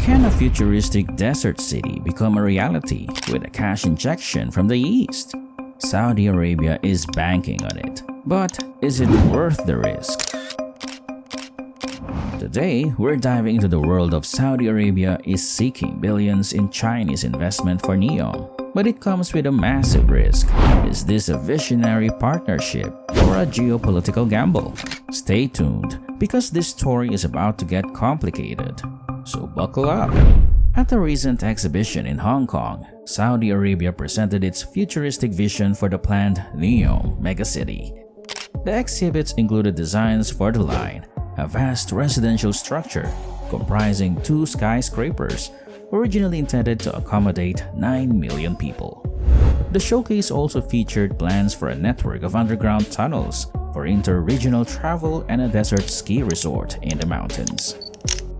Can a futuristic desert city become a reality with a cash injection from the East? Saudi Arabia is banking on it, but is it worth the risk? Today, we're diving into the world of Saudi Arabia is seeking billions in Chinese investment for Neom, but it comes with a massive risk. Is this a visionary partnership or a geopolitical gamble? Stay tuned, because this story is about to get complicated. So buckle up. At a recent exhibition in Hong Kong, Saudi Arabia presented its futuristic vision for the planned Neom megacity. The exhibits included designs for the line, a vast residential structure comprising 2 skyscrapers, originally intended to accommodate 9 million people. The showcase also featured plans for a network of underground tunnels for inter-regional travel and a desert ski resort in the mountains.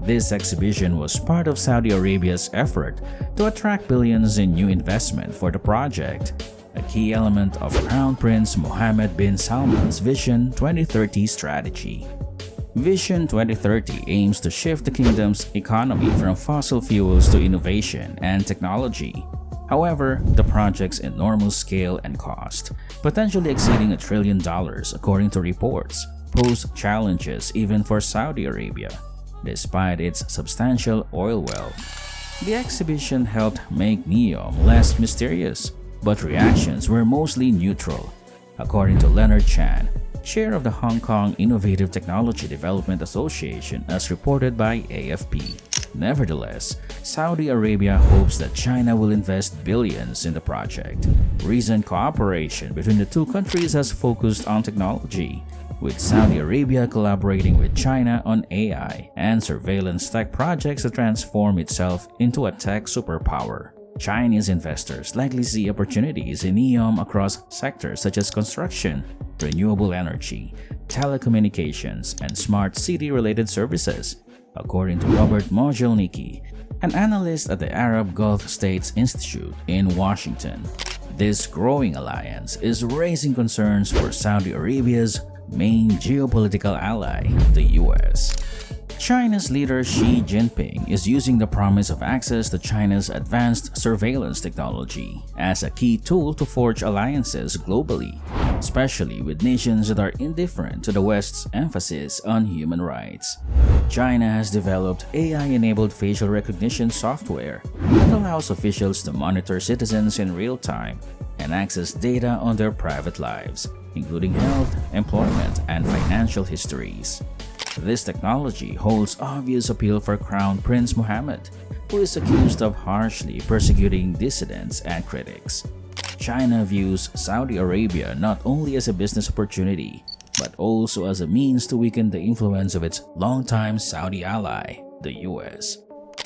This exhibition was part of Saudi Arabia's effort to attract billions in new investment for the project, a key element of Crown Prince Mohammed bin Salman's Vision 2030 strategy. Vision 2030 aims to shift the kingdom's economy from fossil fuels to innovation and technology. However, the project's enormous scale and cost, potentially exceeding $1 trillion according to reports, pose challenges even for Saudi Arabia, despite its substantial oil wealth. The exhibition helped make Neom less mysterious, but reactions were mostly neutral, according to Leonard Chan, chair of the Hong Kong Innovative Technology Development Association, as reported by AFP. Nevertheless, Saudi Arabia hopes that China will invest billions in the project. Recent cooperation between the two countries has focused on technology, with Saudi Arabia collaborating with China on AI and surveillance tech projects to transform itself into a tech superpower. Chinese investors likely see opportunities in Neom across sectors such as construction, renewable energy, telecommunications, and smart city-related services, according to Robert Mojelnicki, an analyst at the Arab Gulf States Institute in Washington. This growing alliance is raising concerns for Saudi Arabia's main geopolitical ally, the US. China's leader Xi Jinping is using the promise of access to China's advanced surveillance technology as a key tool to forge alliances globally, especially with nations that are indifferent to the West's emphasis on human rights. China has developed AI-enabled facial recognition software that allows officials to monitor citizens in real time and access data on their private lives, including health, employment, and financial histories. This technology holds obvious appeal for Crown Prince Mohammed, who is accused of harshly persecuting dissidents and critics. China views Saudi Arabia not only as a business opportunity, but also as a means to weaken the influence of its longtime Saudi ally, the US.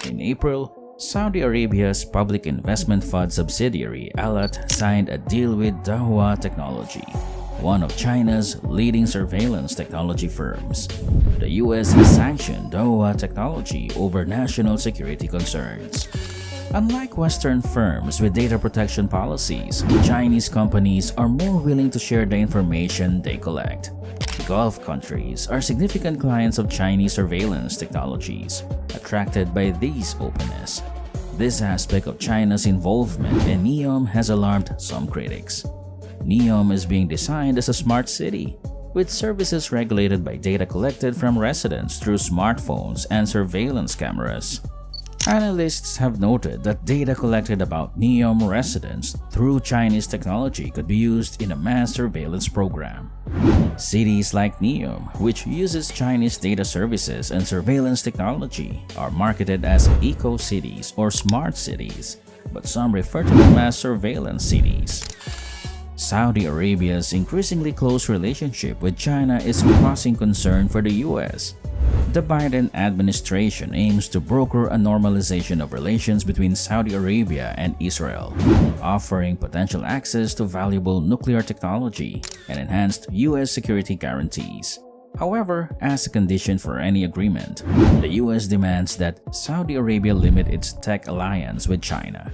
In April, Saudi Arabia's public investment fund subsidiary Alat signed a deal with Dahua Technology, one of China's leading surveillance technology firms. The US has sanctioned Dahua Technology over national security concerns. Unlike Western firms with data protection policies, Chinese companies are more willing to share the information they collect. Gulf countries are significant clients of Chinese surveillance technologies, attracted by this openness. This aspect of China's involvement in Neom has alarmed some critics. Neom is being designed as a smart city, with services regulated by data collected from residents through smartphones and surveillance cameras. Analysts have noted that data collected about Neom residents through Chinese technology could be used in a mass surveillance program. Cities like Neom, which uses Chinese data services and surveillance technology, are marketed as eco-cities or smart cities, but some refer to them as surveillance cities. Saudi Arabia's increasingly close relationship with China is causing concern for the US. The Biden administration aims to broker a normalization of relations between Saudi Arabia and Israel, offering potential access to valuable nuclear technology and enhanced US security guarantees. However, as a condition for any agreement, the US demands that Saudi Arabia limit its tech alliance with China.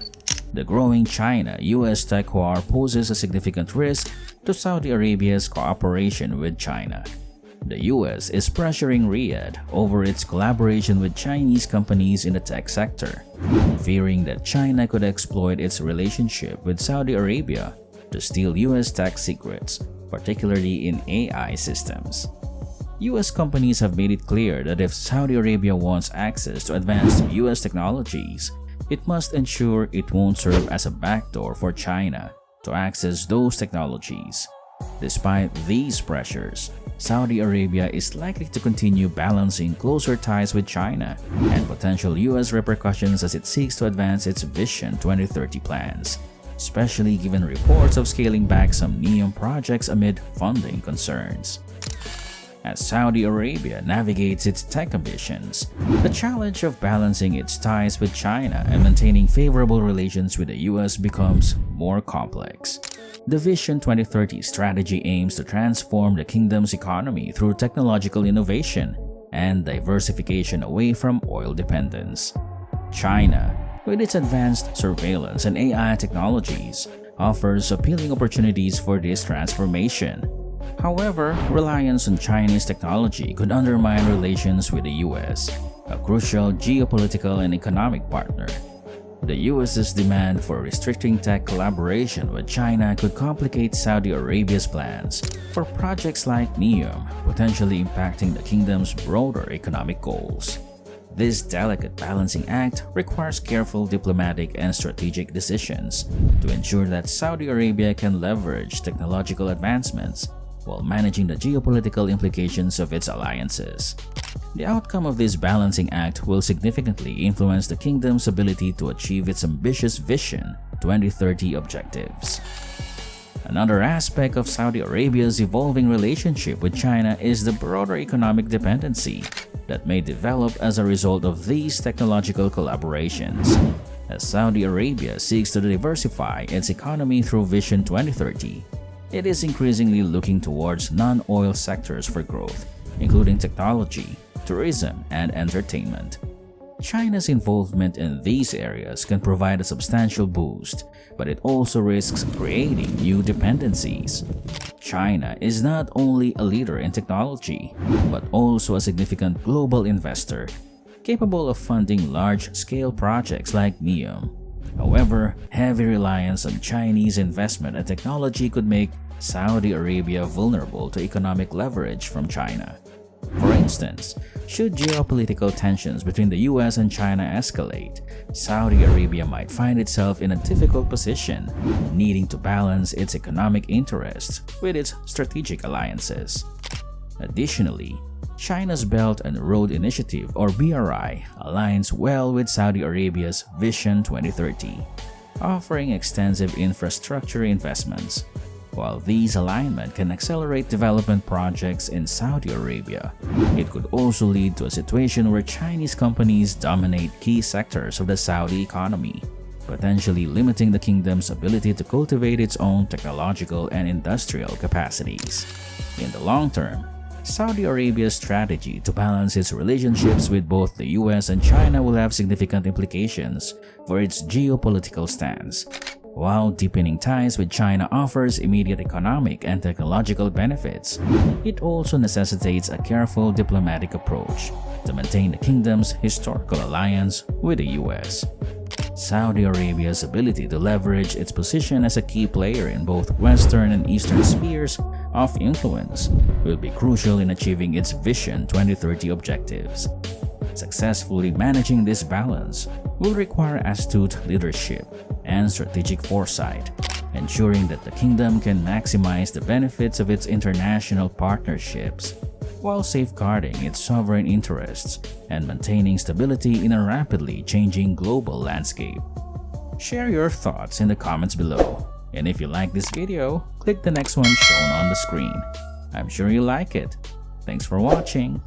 The growing China-US tech war poses a significant risk to Saudi Arabia's cooperation with China. The US is pressuring Riyadh over its collaboration with Chinese companies in the tech sector, fearing that China could exploit its relationship with Saudi Arabia to steal US tech secrets, particularly in AI systems. US companies have made it clear that if Saudi Arabia wants access to advanced US technologies, it must ensure it won't serve as a backdoor for China to access those technologies. Despite these pressures, Saudi Arabia is likely to continue balancing closer ties with China and potential US repercussions as it seeks to advance its Vision 2030 plans, especially given reports of scaling back some Neom projects amid funding concerns. As Saudi Arabia navigates its tech ambitions, the challenge of balancing its ties with China and maintaining favorable relations with the US becomes more complex. The Vision 2030 strategy aims to transform the kingdom's economy through technological innovation and diversification away from oil dependence. China, with its advanced surveillance and AI technologies, offers appealing opportunities for this transformation. However, reliance on Chinese technology could undermine relations with the US, a crucial geopolitical and economic partner. The US's demand for restricting tech collaboration with China could complicate Saudi Arabia's plans for projects like Neom, potentially impacting the kingdom's broader economic goals. This delicate balancing act requires careful diplomatic and strategic decisions to ensure that Saudi Arabia can leverage technological advancements while managing the geopolitical implications of its alliances. The outcome of this balancing act will significantly influence the kingdom's ability to achieve its ambitious Vision 2030 objectives. Another aspect of Saudi Arabia's evolving relationship with China is the broader economic dependency that may develop as a result of these technological collaborations. As Saudi Arabia seeks to diversify its economy through Vision 2030, it is increasingly looking towards non-oil sectors for growth, including technology, tourism, and entertainment. China's involvement in these areas can provide a substantial boost, but it also risks creating new dependencies. China is not only a leader in technology, but also a significant global investor, capable of funding large-scale projects like Neom. However, heavy reliance on Chinese investment and technology could make Saudi Arabia vulnerable to economic leverage from China. For instance, should geopolitical tensions between the US and China escalate, Saudi Arabia might find itself in a difficult position, needing to balance its economic interests with its strategic alliances. Additionally, China's Belt and Road Initiative, or BRI, aligns well with Saudi Arabia's Vision 2030, offering extensive infrastructure investments. While these alignment can accelerate development projects in Saudi Arabia, it could also lead to a situation where Chinese companies dominate key sectors of the Saudi economy, potentially limiting the kingdom's ability to cultivate its own technological and industrial capacities. In the long term, Saudi Arabia's strategy to balance its relationships with both the US and China will have significant implications for its geopolitical stance. While deepening ties with China offers immediate economic and technological benefits, it also necessitates a careful diplomatic approach to maintain the kingdom's historical alliance with the US. Saudi Arabia's ability to leverage its position as a key player in both Western and Eastern spheres of influence will be crucial in achieving its Vision 2030 objectives. Successfully managing this balance will require astute leadership and strategic foresight, ensuring that the kingdom can maximize the benefits of its international partnerships while safeguarding its sovereign interests and maintaining stability in a rapidly changing global landscape. Share your thoughts in the comments below, and if you like this video, click the next one shown on the screen. I'm sure you like it. Thanks for watching.